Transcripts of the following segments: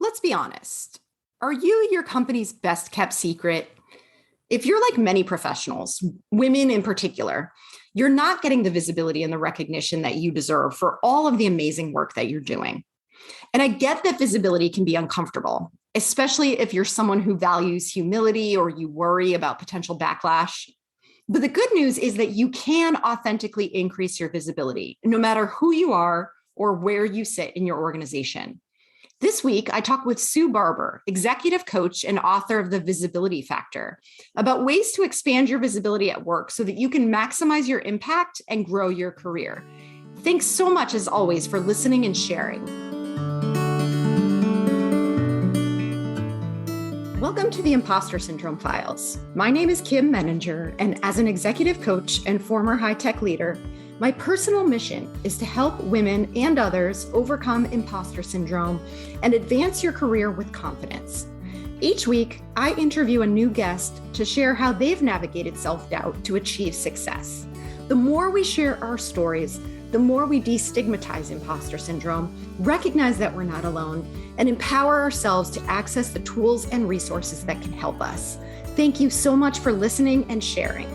let's be honest. Are you your company's best kept secret? If you're like many professionals, women in particular, you're not getting the visibility and the recognition that you deserve for all of the amazing work that you're doing. And I get that visibility can be uncomfortable, especially if you're someone who values humility or you worry about potential backlash. But the good news is that you can authentically increase your visibility, no matter who you are or where you sit in your organization. This week, I talked with M Barber, executive coach and author of The Visibility Factor, about ways to expand your visibility at work so that you can maximize your impact and grow your career. Thanks so much, as always, for listening and sharing. Welcome to the Impostor Syndrome Files. My name is Kim Menninger, and as an executive coach and former high-tech leader, my personal mission is to help women and others overcome imposter syndrome and advance your career with confidence. Each week, I interview a new guest to share how they've navigated self-doubt to achieve success. The more we share our stories, the more we destigmatize imposter syndrome, recognize that we're not alone, and empower ourselves to access the tools and resources that can help us. Thank you so much for listening and sharing.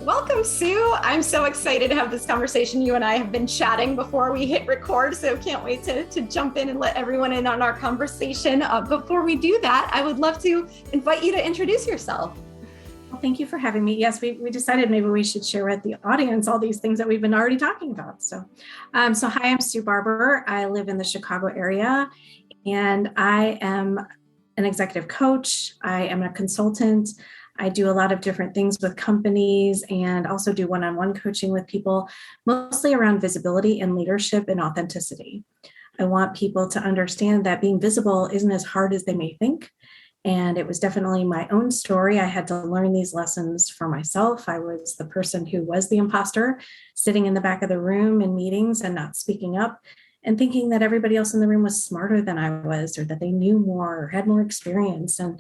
Welcome, Sue. I'm so excited to have this conversation. You and I have been chatting before we hit record, so can't wait to jump in and let everyone in on our conversation. Before we do that, I would love to invite you to introduce yourself. Well, thank you for having me. Yes, we decided maybe we should share with the audience all these things that we've been already talking about. So hi, I'm M Barber. I live in the Chicago area, and I am an executive coach. I am a consultant. I do a lot of different things with companies and also do one-on-one coaching with people, mostly around visibility and leadership and authenticity. I want people to understand that being visible isn't as hard as they may think. And it was definitely my own story. I had to learn these lessons for myself. I was the person who was the imposter, sitting in the back of the room in meetings and not speaking up and thinking that everybody else in the room was smarter than I was, or that they knew more or had more experience. And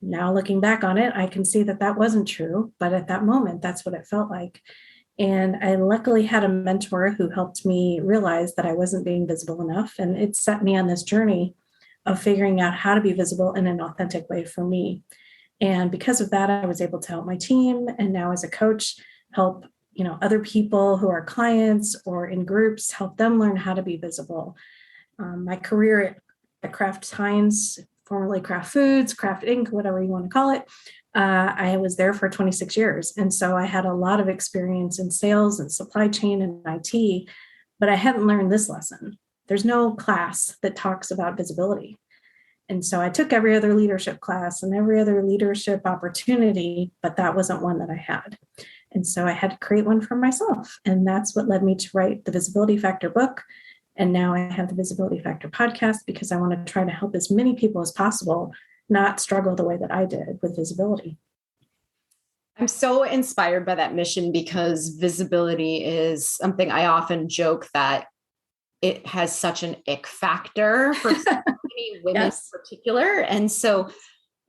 now looking back on it, I can see that that wasn't true, but at that moment, that's what it felt like. And I luckily had a mentor who helped me realize that I wasn't being visible enough. And it set me on this journey of figuring out how to be visible in an authentic way for me. And because of that, I was able to help my team. And now as a coach, help other people who are clients or in groups, help them learn how to be visible. My career at Kraft Heinz, formerly Kraft Foods, Kraft Inc., whatever you want to call it. I was there for 26 years. And so I had a lot of experience in sales and supply chain and IT, but I hadn't learned this lesson. There's no class that talks about visibility. And so I took every other leadership class and every other leadership opportunity, but that wasn't one that I had. And so I had to create one for myself. And that's what led me to write the Visibility Factor book. And now I have the Visibility Factor podcast because I want to try to help as many people as possible not struggle the way that I did with visibility. I'm so inspired by that mission because visibility is something I often joke that it has such an ick factor for so many women Yes. in particular. And so,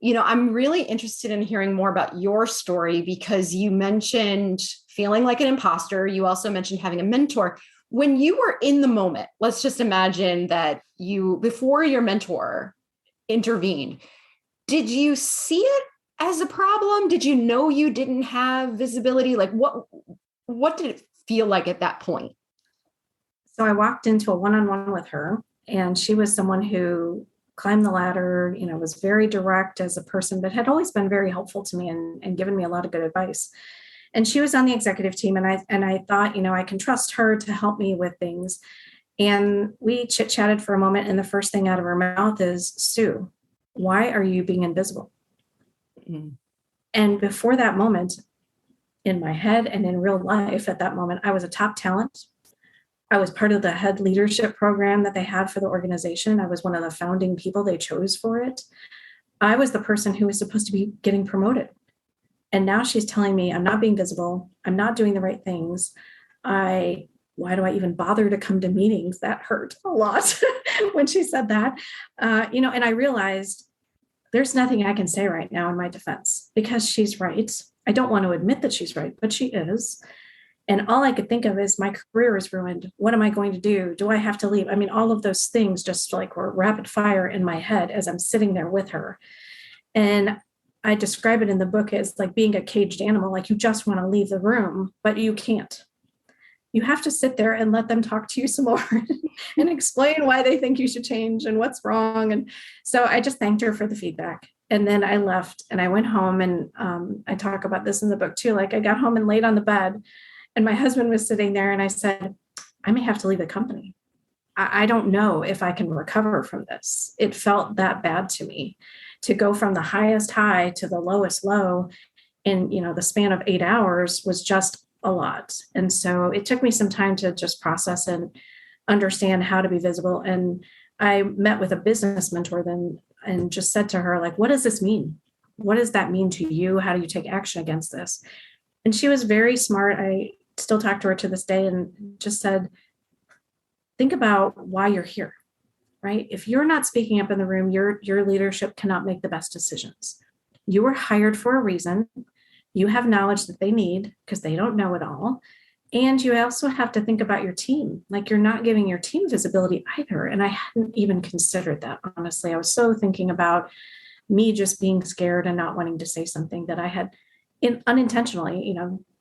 I'm really interested in hearing more about your story because you mentioned feeling like an imposter. You also mentioned having a mentor. When you were in the moment, let's just imagine that before your mentor intervened, did you see it as a problem? Did you know you didn't have visibility? Like what did it feel like at that point? So I walked into a one-on-one with her, and she was someone who climbed the ladder, was very direct as a person, but had always been very helpful to me and given me a lot of good advice. And she was on the executive team, and I thought, I can trust her to help me with things. And we chit-chatted for a moment, and the first thing out of her mouth is, Sue, why are you being invisible? Mm-hmm. And before that moment, in my head and in real life at that moment, I was a top talent. I was part of the head leadership program that they had for the organization. I was one of the founding people they chose for it. I was the person who was supposed to be getting promoted. And now she's telling me I'm not being visible. I'm not doing the right things. Why do I even bother to come to meetings? That hurt a lot when she said that. And I realized there's nothing I can say right now in my defense because she's right. I don't want to admit that she's right, but she is. And all I could think of is my career is ruined. What am I going to do? Do I have to leave? I mean, all of those things just like were rapid fire in my head as I'm sitting there with her. And I describe it in the book as like being a caged animal, like you just want to leave the room, but you can't. You have to sit there and let them talk to you some more and explain why they think you should change and what's wrong. And so I just thanked her for the feedback. And then I left and I went home, and I talk about this in the book too. Like I got home and laid on the bed, and my husband was sitting there, and I said, I may have to leave the company. I don't know if I can recover from this. It felt that bad to me to go from the highest high to the lowest low in, the span of 8 hours was just a lot. And so it took me some time to just process and understand how to be visible. And I met with a business mentor then and just said to her, like, what does this mean? What does that mean to you? How do you take action against this? And she was very smart. I still talk to her to this day and just said, think about why you're here, right? If you're not speaking up in the room, your leadership cannot make the best decisions. You were hired for a reason. You have knowledge that they need because they don't know it all. And you also have to think about your team. Like you're not giving your team visibility either. And I hadn't even considered that, honestly. I was so thinking about me just being scared and not wanting to say something that I had unintentionally,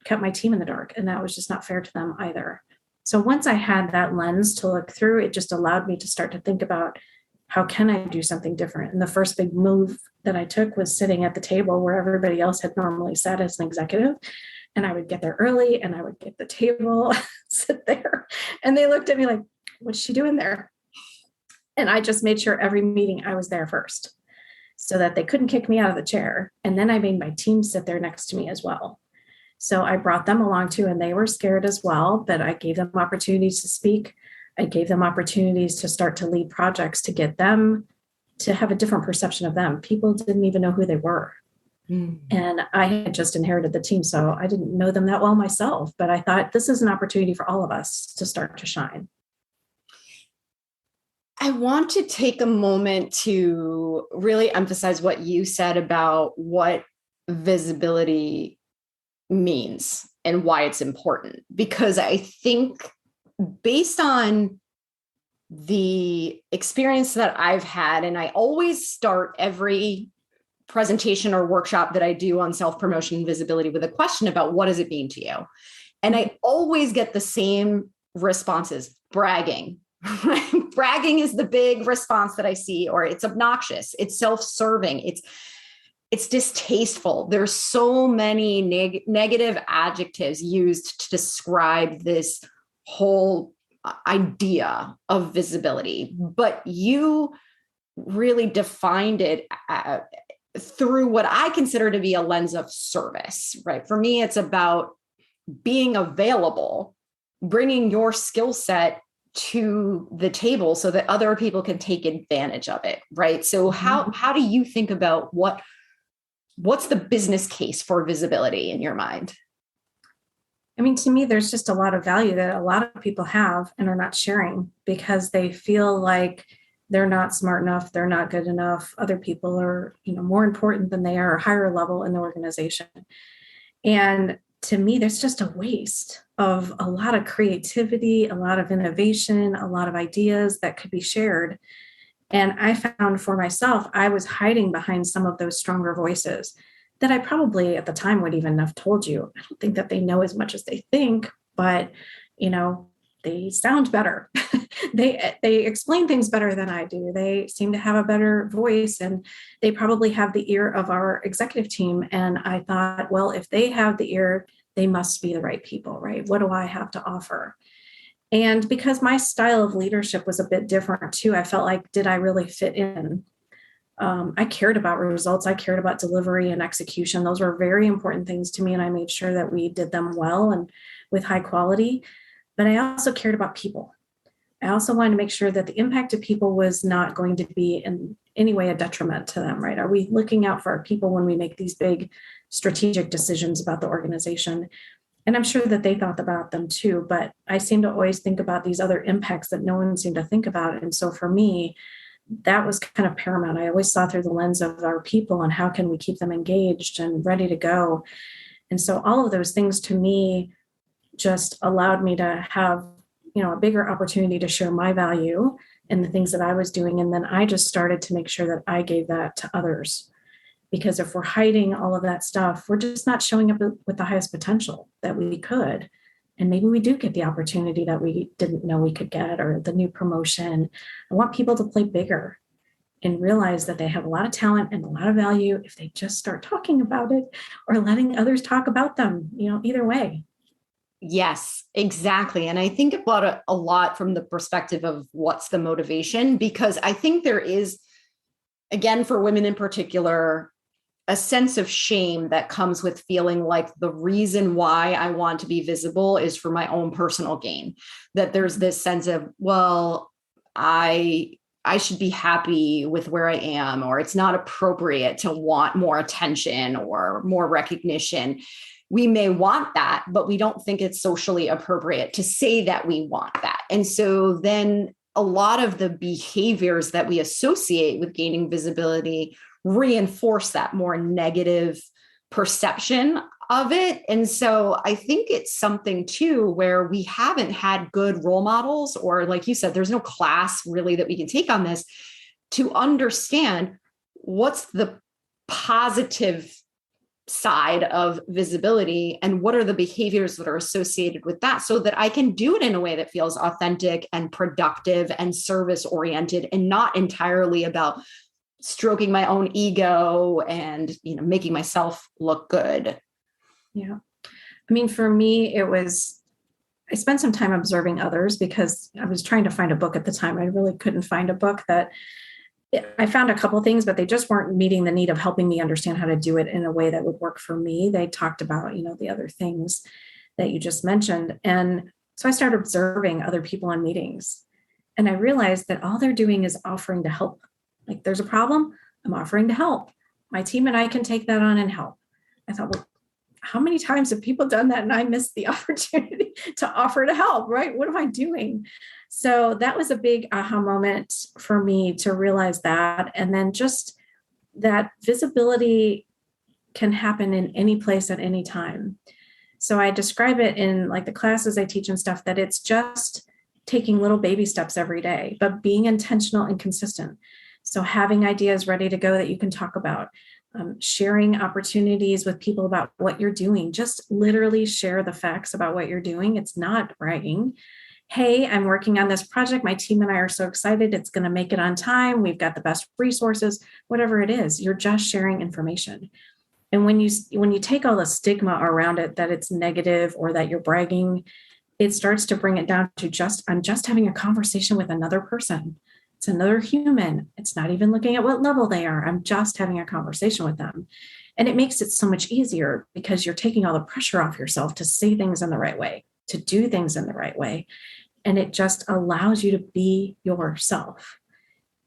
kept my team in the dark. And that was just not fair to them either. So once I had that lens to look through, it just allowed me to start to think about how can I do something different? And the first big move that I took was sitting at the table where everybody else had normally sat as an executive. And I would get there early and I would get the table, sit there. And they looked at me like, what's she doing there? And I just made sure every meeting I was there first so that they couldn't kick me out of the chair. And then I made my team sit there next to me as well. So I brought them along too, and they were scared as well, but I gave them opportunities to speak. I gave them opportunities to start to lead projects to get them to have a different perception of them. People didn't even know who they were. And I had just inherited the team, so I didn't know them that well myself, but I thought this is an opportunity for all of us to start to shine. I want to take a moment to really emphasize what you said about what visibility means and why it's important, because I think based on the experience that I've had, and I always start every presentation or workshop that I do on self-promotion and visibility with a question about what does it mean to you? And I always get the same responses: bragging. Bragging is the big response that I see, or it's obnoxious, it's self-serving, it's distasteful. There's so many negative adjectives used to describe this whole idea of visibility, but you really defined it through what I consider to be a lens of service, right? For me, it's about being available, bringing your skill set to the table so that other people can take advantage of it, right? So how do you think about what's the business case for visibility in your mind? I mean, to me, there's just a lot of value that a lot of people have and are not sharing because they feel like they're not smart enough, they're not good enough. Other people are, more important than they are, higher level in the organization. And to me, there's just a waste of a lot of creativity, a lot of innovation, a lot of ideas that could be shared. And I found for myself, I was hiding behind some of those stronger voices that I probably at the time would even have told you. I don't think that they know as much as they think, but, they sound better. They explain things better than I do. They seem to have a better voice, and they probably have the ear of our executive team. And I thought, well, if they have the ear, they must be the right people, right? What do I have to offer? And because my style of leadership was a bit different too, I felt like, did I really fit in? I cared about results. I cared about delivery and execution. Those were very important things to me. And I made sure that we did them well and with high quality. But I also cared about people. I also wanted to make sure that the impact of people was not going to be in any way a detriment to them, right? Are we looking out for our people when we make these big strategic decisions about the organization? And I'm sure that they thought about them too, but I seem to always think about these other impacts that no one seemed to think about. And so for me, that was kind of paramount. I always saw through the lens of our people and how can we keep them engaged and ready to go. And so all of those things to me just allowed me to have, a bigger opportunity to share my value and the things that I was doing. And then I just started to make sure that I gave that to others. Because if we're hiding all of that stuff, we're just not showing up with the highest potential that we could. And maybe we do get the opportunity that we didn't know we could get, or the new promotion. I want people to play bigger and realize that they have a lot of talent and a lot of value if they just start talking about it or letting others talk about them, either way. Yes, exactly. And I think about it a lot from the perspective of what's the motivation, because I think there is, again, for women in particular, a sense of shame that comes with feeling like the reason why I want to be visible is for my own personal gain. That there's this sense of, well, I should be happy with where I am, or it's not appropriate to want more attention or more recognition. We may want that, but we don't think it's socially appropriate to say that we want that. And so then a lot of the behaviors that we associate with gaining visibility reinforce that more negative perception of it. And so I think it's something too, where we haven't had good role models, or like you said, there's no class really that we can take on this to understand what's the positive side of visibility and what are the behaviors that are associated with that, so that I can do it in a way that feels authentic and productive and service oriented, and not entirely about stroking my own ego and, making myself look good. Yeah. I mean, for me, I spent some time observing others because I was trying to find a book at the time. I really couldn't find a book that I found a couple of things, but they just weren't meeting the need of helping me understand how to do it in a way that would work for me. They talked about, the other things that you just mentioned. And so I started observing other people in meetings, and I realized that all they're doing is offering to help. Like, there's a problem, I'm offering to help. My team and I can take that on and help. I thought, well, how many times have people done that and I missed the opportunity to offer to help, right? What am I doing? So that was a big aha moment for me to realize that. And then just that visibility can happen in any place at any time. So I describe it in like the classes I teach and stuff, that it's just taking little baby steps every day, but being intentional and consistent. So having ideas ready to go that you can talk about, sharing opportunities with people about what you're doing. Just literally share the facts about what you're doing. It's not bragging. Hey, I'm working on this project. My team and I are so excited. It's going to make it on time. We've got the best resources, whatever it is. You're just sharing information. And when you take all the stigma around it, that it's negative or that you're bragging, it starts to bring it down to I'm just having a conversation with another person. It's another human. It's not even looking at what level they are. I'm just having a conversation with them. And it makes it so much easier because you're taking all the pressure off yourself to say things in the right way, to do things in the right way. And it just allows you to be yourself.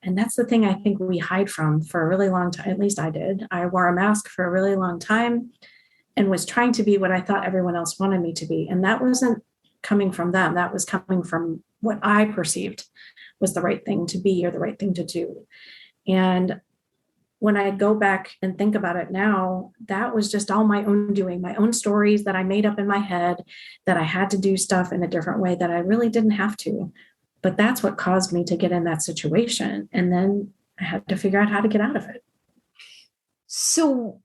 And that's the thing I think we hide from for a really long time. At least I did. I wore a mask for a really long time and was trying to be what I thought everyone else wanted me to be. And that wasn't coming from them. That was coming from what I perceived was the right thing to be or the right thing to do. And when I go back and think about it now, that was just all my own doing, my own stories that I made up in my head, that I had to do stuff in a different way that I really didn't have to. But that's what caused me to get in that situation. And then I had to figure out how to get out of it. So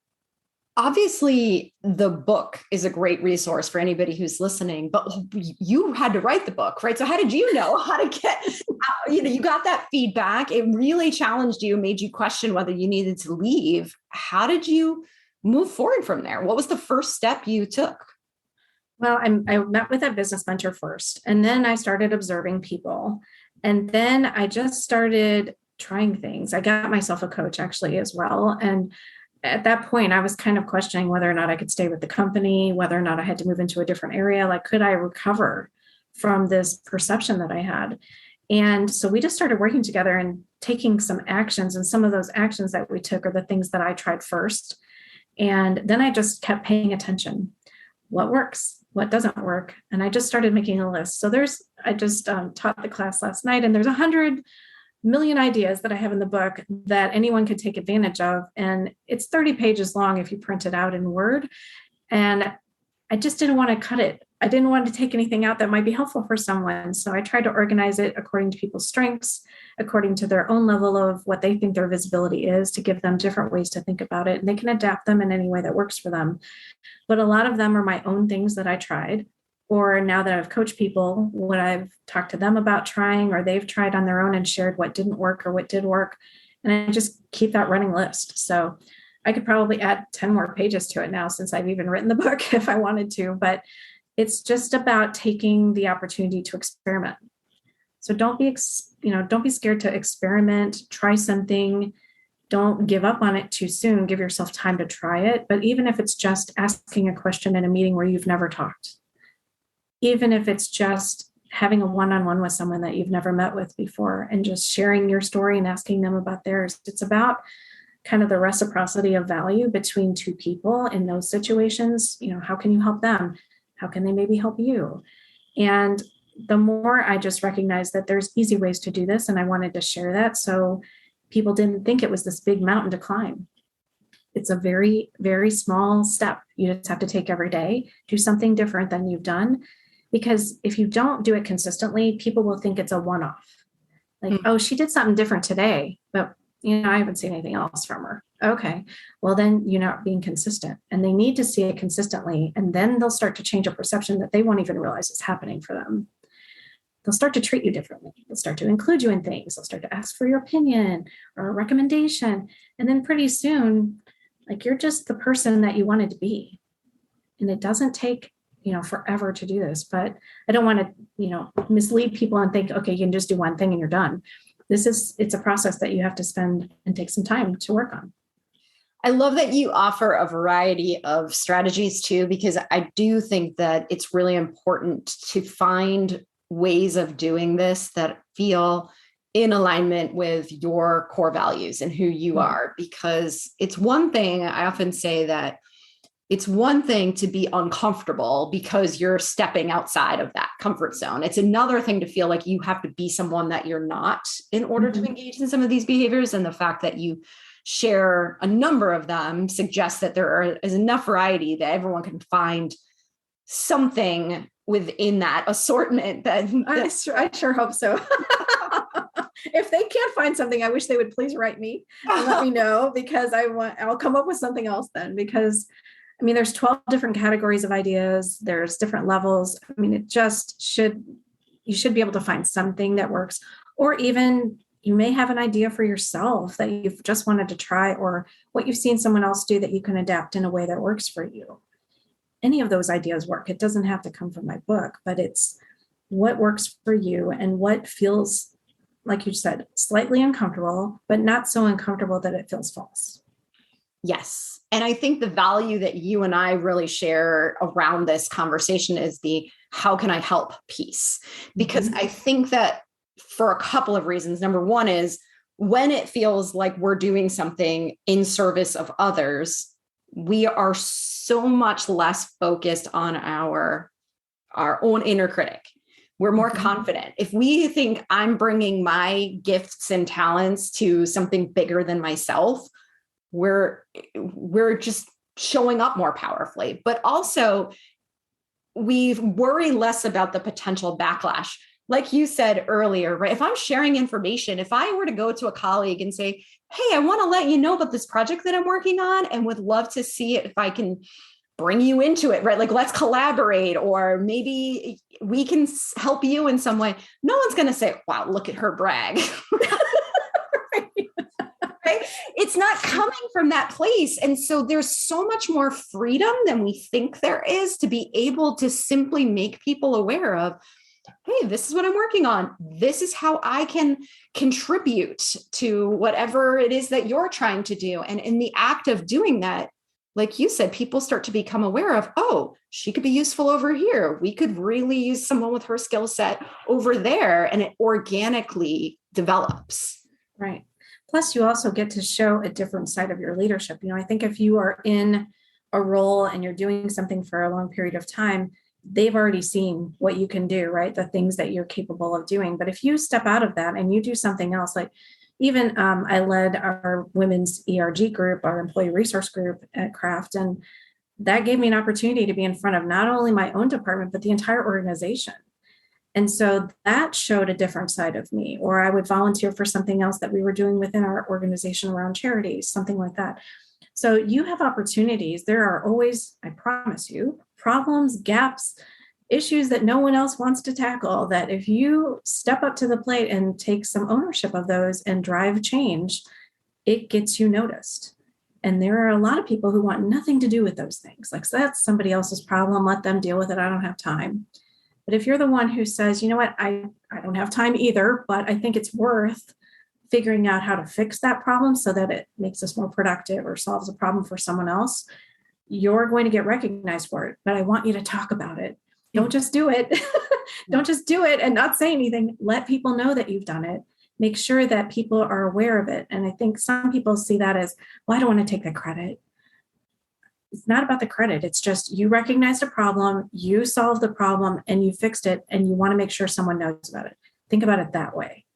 obviously, the book is a great resource for anybody who's listening, but you had to write the book, right? So how did you know how to get, you got that feedback. It really challenged you, made you question whether you needed to leave. How did you move forward from there? What was the first step you took? Well, I met with a business mentor first, and then I started observing people. And then I just started trying things. I got myself a coach actually as well. And at that point, I was kind of questioning whether or not I could stay with the company, whether or not I had to move into a different area. Like, could I recover from this perception that I had? And so we just started working together and taking some actions. And some of those actions that we took are the things that I tried first. And then I just kept paying attention. What works? What doesn't work? And I just started making a list. So I just taught the class last night, and there's 100 million ideas that I have in the book that anyone could take advantage of. And it's 30 pages long if you print it out in Word. And I just didn't want to cut it. I didn't want to take anything out that might be helpful for someone. So I tried to organize it according to people's strengths, according to their own level of what they think their visibility is, to give them different ways to think about it. And they can adapt them in any way that works for them. But a lot of them are my own things that I tried. Or now that I've coached people, what I've talked to them about trying, or they've tried on their own and shared what didn't work or what did work. And I just keep that running list. So I could probably add 10 more pages to it now since I've even written the book if I wanted to, but it's just about taking the opportunity to experiment. So don't be scared to experiment, try something. Don't give up on it too soon. Give yourself time to try it. But even if it's just asking a question in a meeting where you've never talked, even if it's just having a one-on-one with someone that you've never met with before and just sharing your story and asking them about theirs, it's about kind of the reciprocity of value between two people in those situations. How can you help them? How can they maybe help you? And the more I just recognized that there's easy ways to do this, and I wanted to share that so people didn't think it was this big mountain to climb. It's a very, very small step you just have to take every day. Do something different than you've done. Because if you don't do it consistently, people will think it's a one-off. Like, oh, she did something different today, but I haven't seen anything else from her. Okay, well, then you're not being consistent. And they need to see it consistently. And then they'll start to change a perception that they won't even realize is happening for them. They'll start to treat you differently. They'll start to include you in things. They'll start to ask for your opinion or a recommendation. And then pretty soon, like, you're just the person that you wanted to be. And it doesn't take forever to do this, but I don't want to, mislead people and think, okay, you can just do one thing and you're done. It's a process that you have to spend and take some time to work on. I love that you offer a variety of strategies too, because I do think that it's really important to find ways of doing this that feel in alignment with your core values and who you are, because it's one thing, I often say that it's one thing to be uncomfortable because you're stepping outside of that comfort zone. It's another thing to feel like you have to be someone that you're not in order to engage in some of these behaviors. And the fact that you share a number of them suggests that there is enough variety that everyone can find something within that assortment. I sure hope so. If they can't find something, I wish they would please write me and let me know, because I'll come up with something else then, because there's 12 different categories of ideas. There's different levels. You should be able to find something that works, or even you may have an idea for yourself that you've just wanted to try, or what you've seen someone else do that you can adapt in a way that works for you. Any of those ideas work. It doesn't have to come from my book, but it's what works for you and what feels, like you said, slightly uncomfortable, but not so uncomfortable that it feels false. Yes. And I think the value that you and I really share around this conversation is the how can I help piece? Because I think that for a couple of reasons. Number one is when it feels like we're doing something in service of others, we are so much less focused on our own inner critic. We're more confident. If we think I'm bringing my gifts and talents to something bigger than myself, we're just showing up more powerfully. But also, we worry less about the potential backlash. Like you said earlier, right? If I'm sharing information, if I were to go to a colleague and say, hey, I want to let you know about this project that I'm working on and would love to see it if I can bring you into it, right? Like, let's collaborate, or maybe we can help you in some way. No one's going to say, wow, look at her brag. Right? It's not coming from that place. And so there's so much more freedom than we think there is to be able to simply make people aware of, hey, this is what I'm working on. This is how I can contribute to whatever it is that you're trying to do. And in the act of doing that, like you said, people start to become aware of, oh, she could be useful over here. We could really use someone with her skill set over there. And it organically develops. Right. Plus, you also get to show a different side of your leadership. I think if you are in a role and you're doing something for a long period of time, they've already seen what you can do, right? The things that you're capable of doing. But if you step out of that and you do something else, like even I led our women's ERG group, our employee resource group at Kraft. And that gave me an opportunity to be in front of not only my own department, but the entire organization. And so that showed a different side of me. Or I would volunteer for something else that we were doing within our organization around charities, something like that. So you have opportunities. There are always, I promise you, problems, gaps, issues that no one else wants to tackle, that if you step up to the plate and take some ownership of those and drive change, it gets you noticed. And there are a lot of people who want nothing to do with those things. Like, so that's somebody else's problem. Let them deal with it. I don't have time. But if you're the one who says, you know what, I don't have time either, but I think it's worth figuring out how to fix that problem so that it makes us more productive or solves a problem for someone else, you're going to get recognized for it. But I want you to talk about it. Don't just do it. Don't just do it and not say anything. Let people know that you've done it. Make sure that people are aware of it. And I think some people see that as, well, I don't want to take the credit. It's not about the credit. It's just you recognized a problem, you solved the problem, and you fixed it, and you want to make sure someone knows about it. Think about it that way.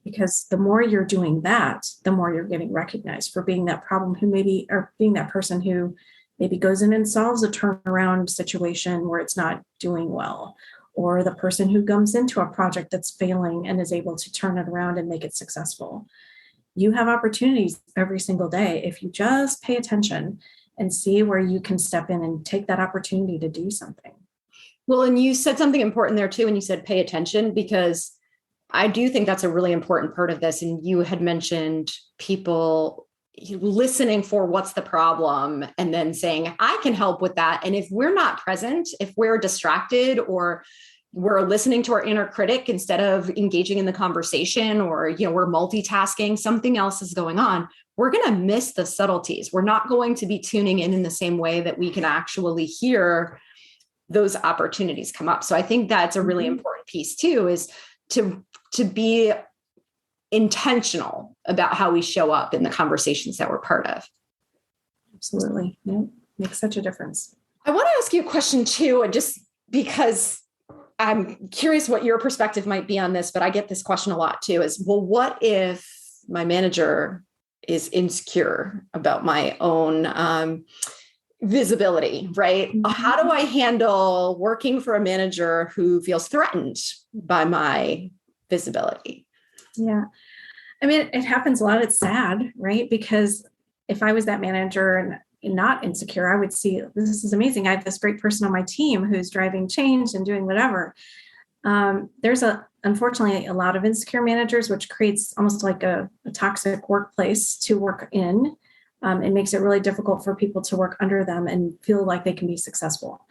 Because the more you're doing that, the more you're getting recognized for being that problem who maybe, or being that person who maybe goes in and solves a turnaround situation where it's not doing well, or the person who comes into a project that's failing and is able to turn it around and make it successful. You have opportunities every single day if you just pay attention and see where you can step in and take that opportunity to do something. Well, and you said something important there too, when you said pay attention, because I do think that's a really important part of this. And you had mentioned people listening for what's the problem and then saying, I can help with that. And if we're not present, if we're distracted or we're listening to our inner critic instead of engaging in the conversation, or, we're multitasking, something else is going on, we're going to miss the subtleties. We're not going to be tuning in the same way that we can actually hear those opportunities come up. So I think that's a really important piece too, is to be intentional about how we show up in the conversations that we're part of. Absolutely. Yeah. Makes such a difference. I want to ask you a question too, just because I'm curious what your perspective might be on this, but I get this question a lot too, is, well, what if my manager is insecure about my own visibility, right? Mm-hmm. How do I handle working for a manager who feels threatened by my visibility? Yeah. I mean, it happens a lot. It's sad, right? Because if I was that manager and not insecure, I would see, this is amazing. I have this great person on my team who's driving change and doing whatever. There's unfortunately a lot of insecure managers, which creates almost like a toxic workplace to work in. It makes it really difficult for people to work under them and feel like they can be successful.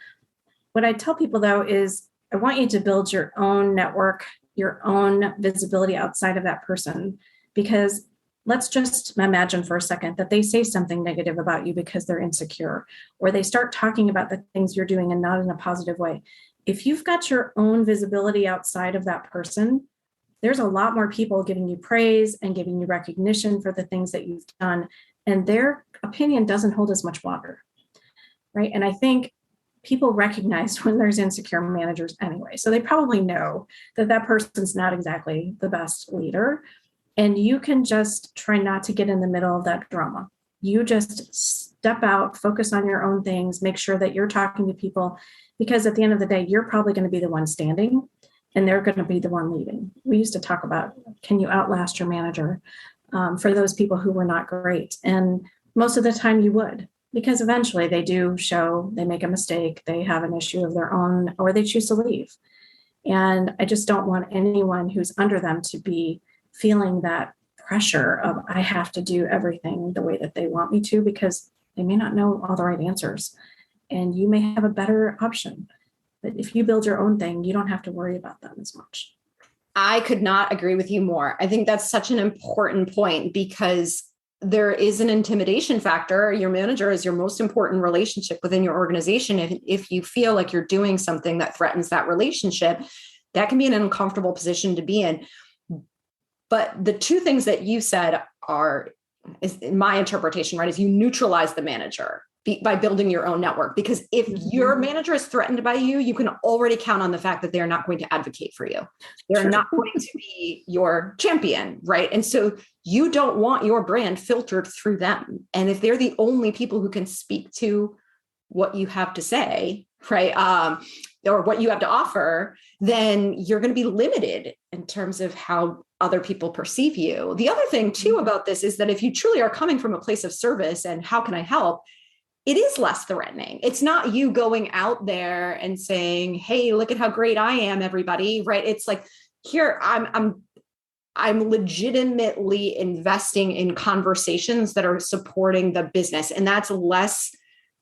What I tell people though is, I want you to build your own network, your own visibility outside of that person, because let's just imagine for a second that they say something negative about you because they're insecure, or they start talking about the things you're doing and not in a positive way. If you've got your own visibility outside of that person, there's a lot more people giving you praise and giving you recognition for the things that you've done, and their opinion doesn't hold as much water, right? And I think people recognize when there's insecure managers anyway. So they probably know that that person's not exactly the best leader. And you can just try not to get in the middle of that drama. You just step out, focus on your own things, make sure that you're talking to people, because at the end of the day, you're probably going to be the one standing and they're going to be the one leaving. We used to talk about, can you outlast your manager for those people who were not great? And most of the time you would, because eventually they do show, they make a mistake, they have an issue of their own, or they choose to leave. And I just don't want anyone who's under them to be feeling that pressure of, I have to do everything the way that they want me to, because they may not know all the right answers and you may have a better option. But if you build your own thing, you don't have to worry about them as much. I could not agree with you more. I think that's such an important point, because there is an intimidation factor. Your manager is your most important relationship within your organization. If you feel like you're doing something that threatens that relationship, that can be an uncomfortable position to be in. But the two things that you said is in my interpretation, right, is you neutralize the manager by building your own network. Because if your manager is threatened by you, you can already count on the fact that they're not going to advocate for you. They're not going to be your champion, right? And so you don't want your brand filtered through them. And if they're the only people who can speak to what you have to say, right? Or what you have to offer, then you're going to be limited in terms of how other people perceive you. The other thing too about this is that if you truly are coming from a place of service and how can I help, it is less threatening. It's not you going out there and saying, hey, look at how great I am, everybody, right? It's like, here, I'm legitimately investing in conversations that are supporting the business. And that's less,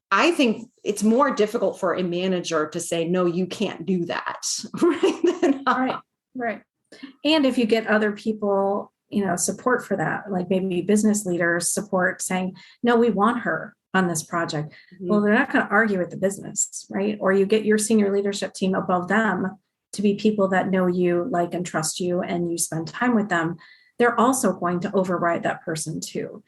I think it's more difficult for a manager to say, no, you can't do that. Right. And if you get other people, support for that, like maybe business leaders support saying, no, we want her on this project. Mm-hmm. Well, they're not going to argue with the business, right? Or you get your senior leadership team above them to be people that know you, like, and trust you, and you spend time with them. They're also going to override that person too.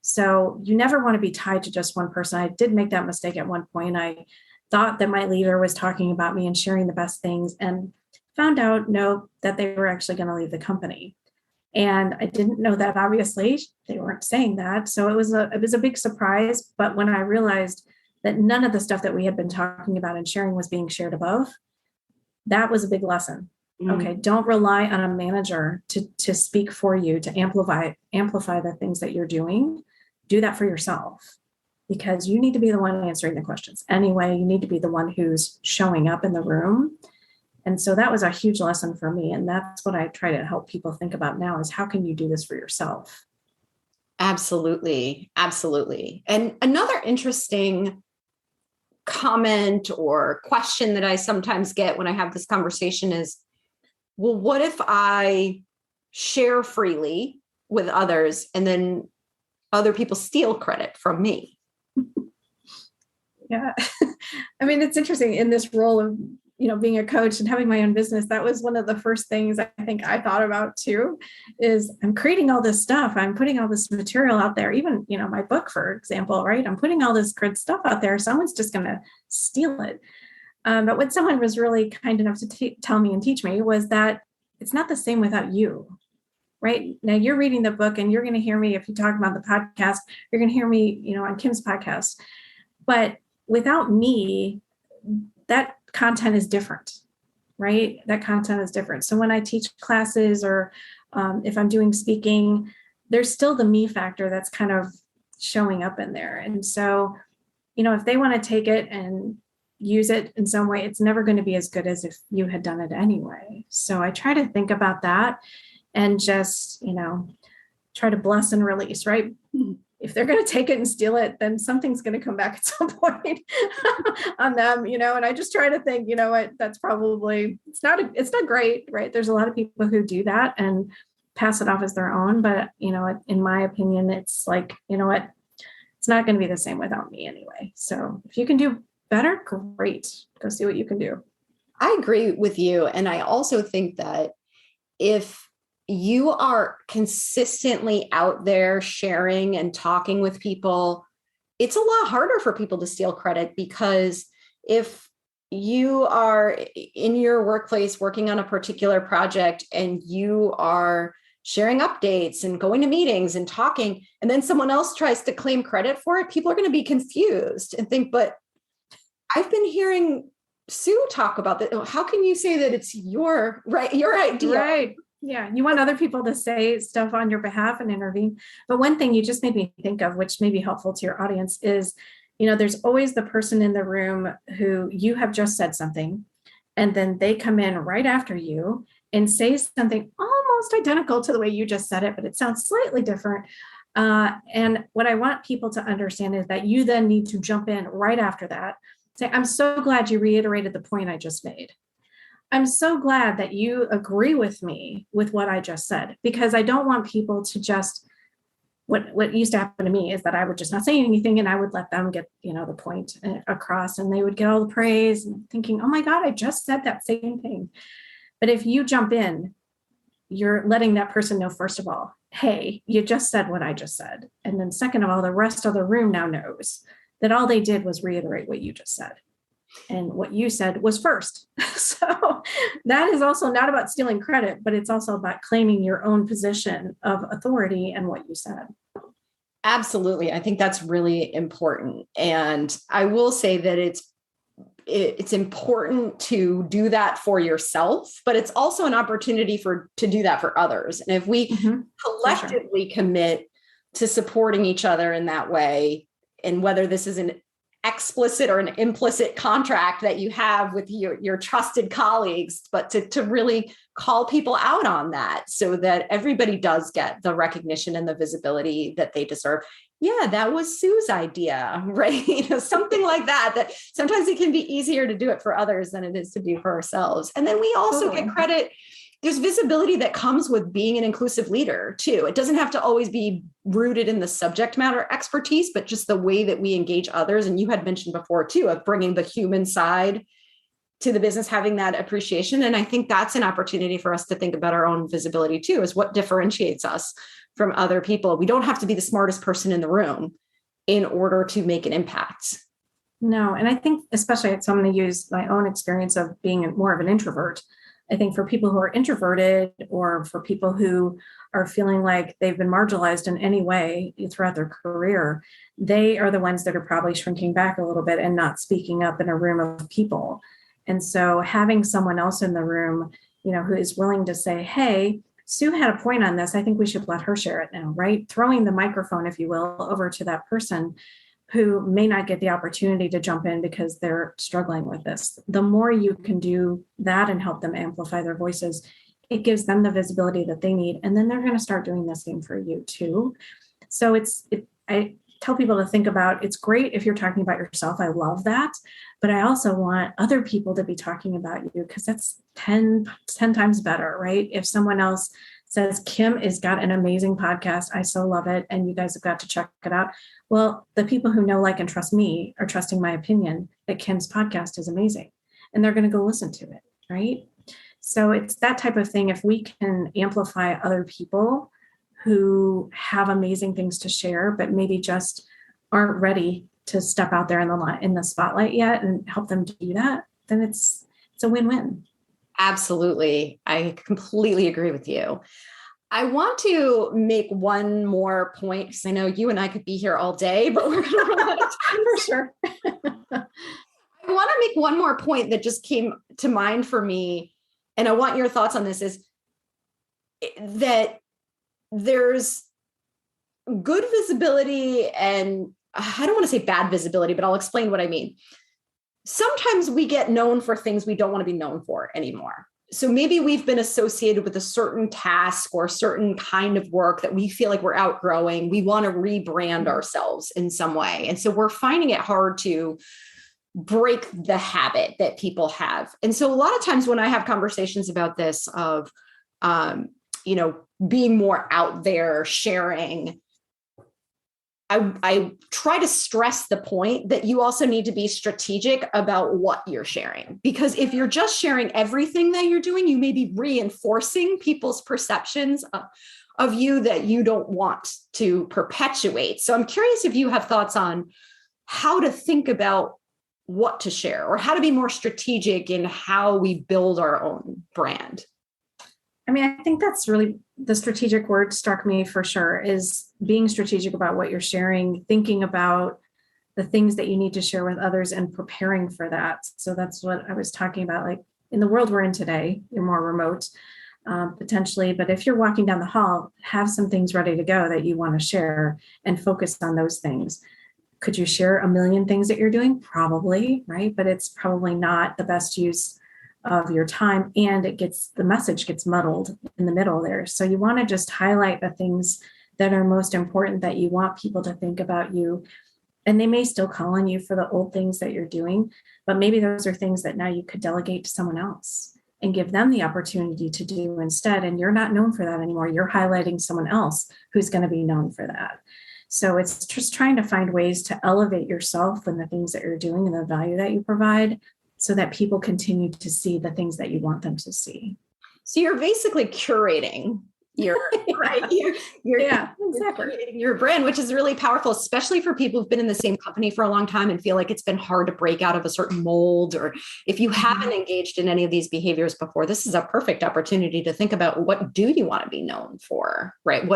So you never want to be tied to just one person. I did make that mistake at one point. I thought that my leader was talking about me and sharing the best things, and found out, no, that they were actually going to leave the company. And I didn't know that, obviously. They weren't saying that. So it was a big surprise. But when I realized that none of the stuff that we had been talking about and sharing was being shared above, that was a big lesson. Okay, don't rely on a manager to speak for you, to amplify the things that you're doing. Do that for yourself, because you need to be the one answering the questions. Anyway, you need to be the one who's showing up in the room. And so that was a huge lesson for me. And that's what I try to help people think about now, is how can you do this for yourself? Absolutely. Absolutely. And another interesting comment or question that I sometimes get when I have this conversation is, well, what if I share freely with others and then other people steal credit from me? Yeah. I mean, it's interesting in this role of, being a coach and having my own business. That was one of the first things I think I thought about too, is I'm creating all this stuff. I'm putting all this material out there, even, my book, for example, right? I'm putting all this good stuff out there. Someone's just going to steal it. But what someone was really kind enough to tell me and teach me was that it's not the same without you, right? Now you're reading the book and you're going to hear me, if you talk about the podcast, you're going to hear me, on Kim's podcast. But without me, that content is different, right? That content is different. So when I teach classes or if I'm doing speaking, there's still the me factor that's kind of showing up in there. And so, if they want to take it and use it in some way, it's never going to be as good as if you had done it anyway. So I try to think about that and just, try to bless and release, right? If they're going to take it and steal it, then something's going to come back at some point on them, and I just try to think, what, that's probably, it's not great, right? There's a lot of people who do that and pass it off as their own. But, in my opinion, it's like, what, it's not going to be the same without me anyway. So if you can do better, great. Go see what you can do. I agree with you. And I also think that if you are consistently out there sharing and talking with people, it's a lot harder for people to steal credit, because if you are in your workplace working on a particular project and you are sharing updates and going to meetings and talking, and then someone else tries to claim credit for it, people are going to be confused and think, but I've been hearing Sue talk about that. How can you say that it's your idea? Right. Yeah. You want other people to say stuff on your behalf and intervene. But one thing you just made me think of, which may be helpful to your audience, is, there's always the person in the room who you have just said something, and then they come in right after you and say something almost identical to the way you just said it, but it sounds slightly different. And what I want people to understand is that you then need to jump in right after that. Say, I'm so glad you reiterated the point I just made. I'm so glad that you agree with me with what I just said, because I don't want people to just, what used to happen to me is that I would just not say anything and I would let them get, the point across, and they would get all the praise and thinking, oh my God, I just said that same thing. But if you jump in, you're letting that person know, first of all, hey, you just said what I just said. And then second of all, the rest of the room now knows that all they did was reiterate what you just said. And what you said was first. So that is also not about stealing credit, but it's also about claiming your own position of authority and what you said. Absolutely. I think that's really important. And I will say that it's important to do that for yourself, but it's also an opportunity to do that for others. And if we collectively commit to supporting each other in that way, and whether this is an explicit or an implicit contract that you have with your trusted colleagues, but to really call people out on that so that everybody does get the recognition and the visibility that they deserve. Yeah, that was Sue's idea, right? Something like that sometimes it can be easier to do it for others than it is to do for ourselves. And then we also get credit. There's visibility that comes with being an inclusive leader too. It doesn't have to always be rooted in the subject matter expertise, but just the way that we engage others. And you had mentioned before too, of bringing the human side to the business, having that appreciation. And I think that's an opportunity for us to think about our own visibility too, is what differentiates us from other people. We don't have to be the smartest person in the room in order to make an impact. No. And I think especially, so I'm going to use my own experience of being more of an introvert. I think for people who are introverted, or for people who are feeling like they've been marginalized in any way throughout their career, they are the ones that are probably shrinking back a little bit and not speaking up in a room of people. And so having someone else in the room, who is willing to say, hey, Sue had a point on this, I think we should let her share it now, right? Throwing the microphone, if you will, over to that person who may not get the opportunity to jump in because they're struggling with this. The more you can do that and help them amplify their voices, it gives them the visibility that they need. And then they're going to start doing the same for you too. So I tell people to think about, it's great if you're talking about yourself. I love that. But I also want other people to be talking about you, because that's 10 times better, right? If someone else says, Kim has got an amazing podcast, I so love it, and you guys have got to check it out. Well, the people who know, like, and trust me are trusting my opinion that Kim's podcast is amazing, and they're going to go listen to it, right? So it's that type of thing. If we can amplify other people who have amazing things to share, but maybe just aren't ready to step out there in the spotlight yet, and help them do that, then it's a win-win. Absolutely. I completely agree with you. I want to make one more point, because I know you and I could be here all day, but we're going to run out of time for sure. I want to make one more point that just came to mind for me, and I want your thoughts on this, is that there's good visibility, and I don't want to say bad visibility, but I'll explain what I mean. Sometimes we get known for things we don't want to be known for anymore. So maybe we've been associated with a certain task or a certain kind of work that we feel like we're outgrowing. We want to rebrand ourselves in some way. And so we're finding it hard to break the habit that people have. And so a lot of times when I have conversations about this of, being more out there, sharing, I try to stress the point that you also need to be strategic about what you're sharing. Because if you're just sharing everything that you're doing, you may be reinforcing people's perceptions of you that you don't want to perpetuate. So I'm curious if you have thoughts on how to think about what to share, or how to be more strategic in how we build our own brand. I mean, I think that's really the strategic word struck me for sure, is being strategic about what you're sharing, thinking about the things that you need to share with others and preparing for that. So that's what I was talking about. Like, in the world we're in today, you're more remote potentially, but if you're walking down the hall, have some things ready to go that you want to share and focus on those things. Could you share a million things that you're doing? Probably, right? But it's probably not the best use of your time, and the message gets muddled in the middle there. So you want to just highlight the things that are most important, that you want people to think about you. And they may still call on you for the old things that you're doing, but maybe those are things that now you could delegate to someone else and give them the opportunity to do instead. And you're not known for that anymore. You're highlighting someone else who's going to be known for that. So it's just trying to find ways to elevate yourself and the things that you're doing and the value that you provide, so that people continue to see the things that you want them to see. So you're basically curating your right. Exactly. Curating your brand, which is really powerful, especially for people who've been in the same company for a long time and feel like it's been hard to break out of a certain mold. Or if you haven't engaged in any of these behaviors before, this is a perfect opportunity to think about, what do you want to be known for, right?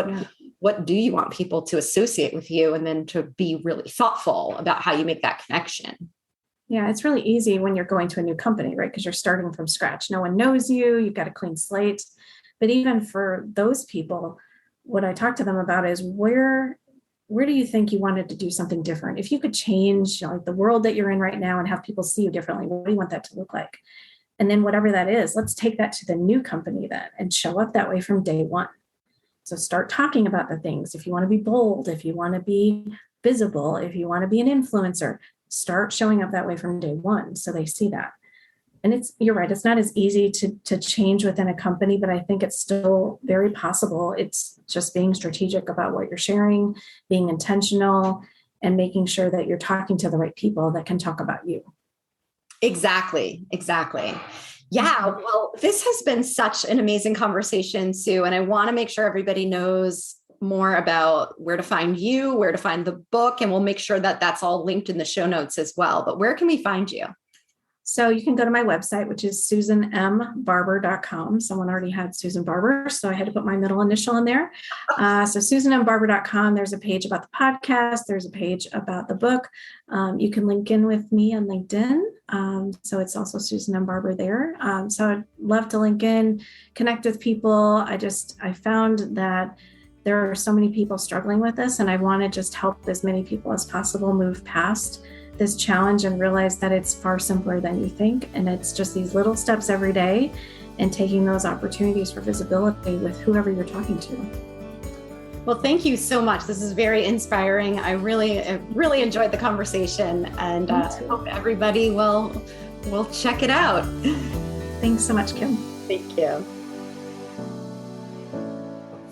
what do you want people to associate with you, and then to be really thoughtful about how you make that connection. Yeah, it's really easy when you're going to a new company, right? Because you're starting from scratch. No one knows you. You've got a clean slate. But even for those people, what I talk to them about is where do you think you wanted to do something different? If you could change, like the world that you're in right now and have people see you differently, what do you want that to look like? And then whatever that is, let's take that to the new company then and show up that way from day one. So start talking about the things. If you want to be bold, if you want to be visible, if you want to be an influencer, start showing up that way from day one so they see that. And you're right, it's not as easy to change within a company, but I think it's still very possible. It's just being strategic about what you're sharing, being intentional, and making sure that you're talking to the right people that can talk about you. Exactly. Yeah, well, this has been such an amazing conversation, Sue, and I want to make sure everybody knows more about where to find you, where to find the book, and we'll make sure that that's all linked in the show notes as well. But where can we find you? So you can go to my website, which is susanmbarber.com. Someone already had Susan Barber, so I had to put my middle initial in there. So susanmbarber.com, there's a page about the podcast. There's a page about the book. You can link in with me on LinkedIn. So it's also Susan M. Barber there. So I'd love to link in, connect with people. I found that there are so many people struggling with this, and I want to just help as many people as possible move past this challenge and realize that it's far simpler than you think. And it's just these little steps every day and taking those opportunities for visibility with whoever you're talking to. Well, thank you so much. This is very inspiring. I really enjoyed the conversation, and I hope everybody will check it out. Thanks so much, Kim. Thank you.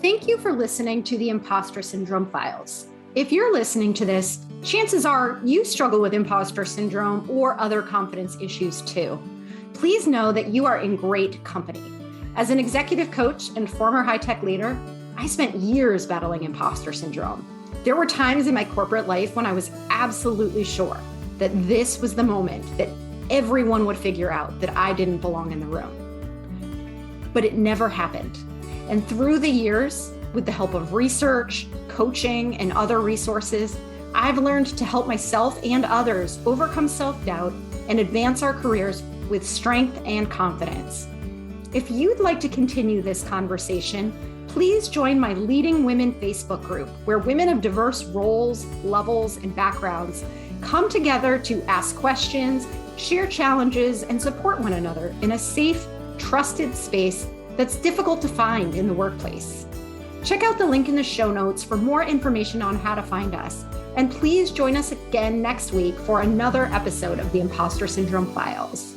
Thank you for listening to the Impostor Syndrome Files. If you're listening to this, chances are you struggle with imposter syndrome or other confidence issues too. Please know that you are in great company. As an executive coach and former high-tech leader, I spent years battling imposter syndrome. There were times in my corporate life when I was absolutely sure that this was the moment that everyone would figure out that I didn't belong in the room. But it never happened. And through the years, with the help of research, coaching, and other resources, I've learned to help myself and others overcome self-doubt and advance our careers with strength and confidence. If you'd like to continue this conversation, please join my Leading Women Facebook group, where women of diverse roles, levels, and backgrounds come together to ask questions, share challenges, and support one another in a safe, trusted space that's difficult to find in the workplace. Check out the link in the show notes for more information on how to find us. And please join us again next week for another episode of the Impostor Syndrome Files.